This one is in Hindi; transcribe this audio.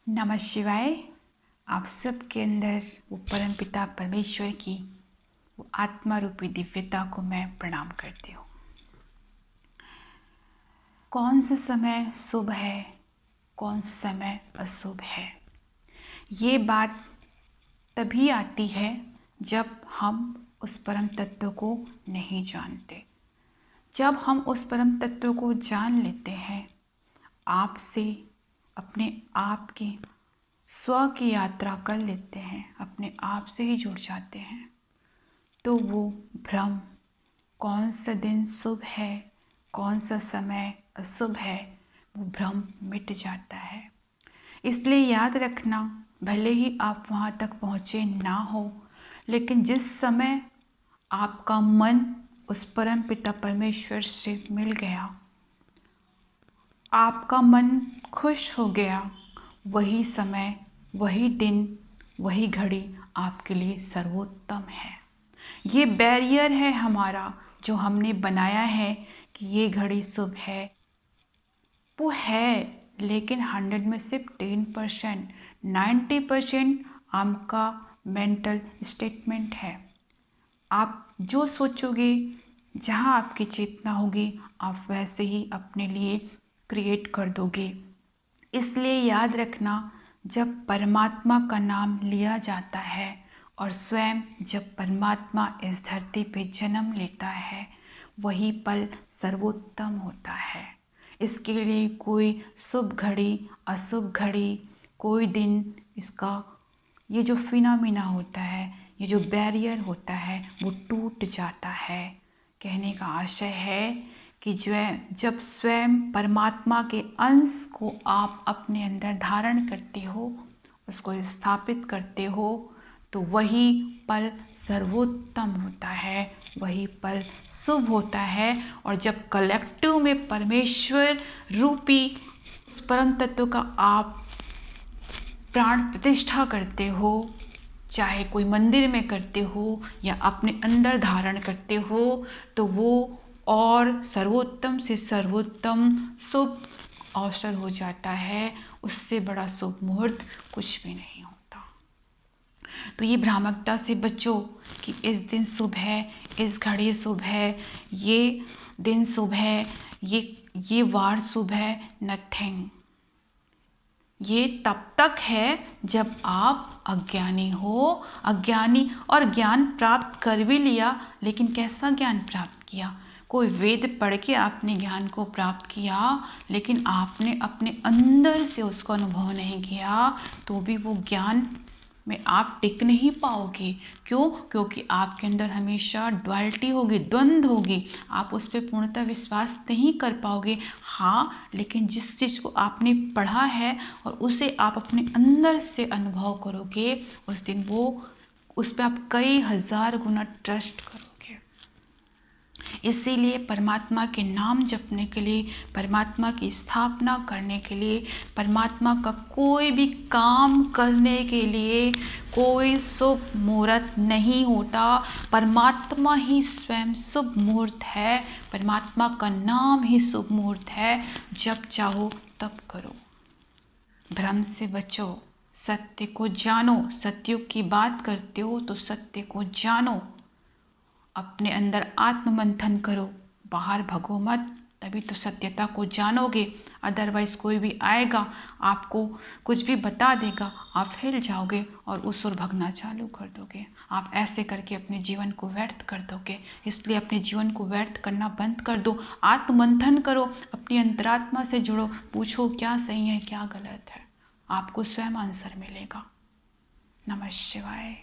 नमः शिवाय। आप सबके अंदर वो परम पिता परमेश्वर की वो आत्मा रूपी दिव्यता को मैं प्रणाम करती हूँ। कौन सा समय शुभ है, कौन सा समय अशुभ है, ये बात तभी आती है जब हम उस परम तत्व को नहीं जानते। जब हम उस परम तत्व को जान लेते हैं, आपसे अपने आप की स्व की यात्रा कर लेते हैं, अपने आप से ही जुड़ जाते हैं, तो वो भ्रम, कौन सा दिन शुभ है, कौन सा समय अशुभ है, वो भ्रम मिट जाता है। इसलिए याद रखना, भले ही आप वहाँ तक पहुँचे ना हो, लेकिन जिस समय आपका मन उस परम पिता परमेश्वर से मिल गया, आपका मन खुश हो गया, वही समय, वही दिन, वही घड़ी आपके लिए सर्वोत्तम है। ये बैरियर है हमारा जो हमने बनाया है कि ये घड़ी शुभ है, वो है, लेकिन 100 में सिर्फ 10%, 90% आपका मेंटल स्टेटमेंट है। आप जो सोचोगे, जहाँ आपकी चेतना होगी, आप वैसे ही अपने लिए क्रिएट कर दोगे। इसलिए याद रखना, जब परमात्मा का नाम लिया जाता है और स्वयं जब परमात्मा इस धरती पे जन्म लेता है, वही पल सर्वोत्तम होता है। इसके लिए कोई शुभ घड़ी, अशुभ घड़ी, कोई दिन, इसका ये जो फिनोमिना होता है, ये जो बैरियर होता है, वो टूट जाता है। कहने का आशय है कि जब स्वयं परमात्मा के अंश को आप अपने अंदर धारण करते हो, उसको स्थापित करते हो, तो वही पल सर्वोत्तम होता है, वही पल शुभ होता है। और जब कलेक्टिव में परमेश्वर रूपी उस परम तत्व का आप प्राण प्रतिष्ठा करते हो, चाहे कोई मंदिर में करते हो या अपने अंदर धारण करते हो, तो वो और सर्वोत्तम से सर्वोत्तम शुभ अवसर हो जाता है। उससे बड़ा शुभ मुहूर्त कुछ भी नहीं होता। तो ये भ्रामकता से बचो कि इस दिन शुभ है, इस घड़ी शुभ है, ये दिन शुभ है, ये वार शुभ है। नथिंग। ये तब तक है जब आप अज्ञानी हो, अज्ञानी, और ज्ञान प्राप्त कर भी लिया, लेकिन कैसा ज्ञान प्राप्त किया? कोई वेद पढ़ के आपने ज्ञान को प्राप्त किया, लेकिन आपने अपने अंदर से उसको अनुभव नहीं किया, तो भी वो ज्ञान में आप टिक नहीं पाओगे। क्यों? क्योंकि आपके अंदर हमेशा ड्वालिटी होगी, द्वंद्व होगी, आप उस पर पूर्णतः विश्वास नहीं कर पाओगे। हाँ, लेकिन जिस चीज़ को आपने पढ़ा है और उसे आप अपने अंदर से अनुभव करोगे, उस दिन वो उस पर आप कई हजार गुना ट्रस्ट करोगे। इसीलिए परमात्मा के नाम जपने के लिए, परमात्मा की स्थापना करने के लिए, परमात्मा का कोई भी काम करने के लिए कोई शुभ मुहूर्त नहीं होता। परमात्मा ही स्वयं शुभ मुहूर्त है, परमात्मा का नाम ही शुभ मुहूर्त है। जब चाहो तब करो, भ्रम से बचो, सत्य को जानो। सत्युग की बात करते हो तो सत्य को जानो, अपने अंदर आत्ममंथन करो, बाहर भगो मत, तभी तो सत्यता को जानोगे। अदरवाइज कोई भी आएगा, आपको कुछ भी बता देगा, आप हिल जाओगे और उस ओर भगना चालू कर दोगे। आप ऐसे करके अपने जीवन को व्यर्थ कर दोगे। इसलिए अपने जीवन को व्यर्थ करना बंद कर दो, आत्ममंथन करो, अपनी अंतरात्मा से जुड़ो, पूछो क्या सही है क्या गलत है, आपको स्वयं आंसर मिलेगा। नमः शिवाय।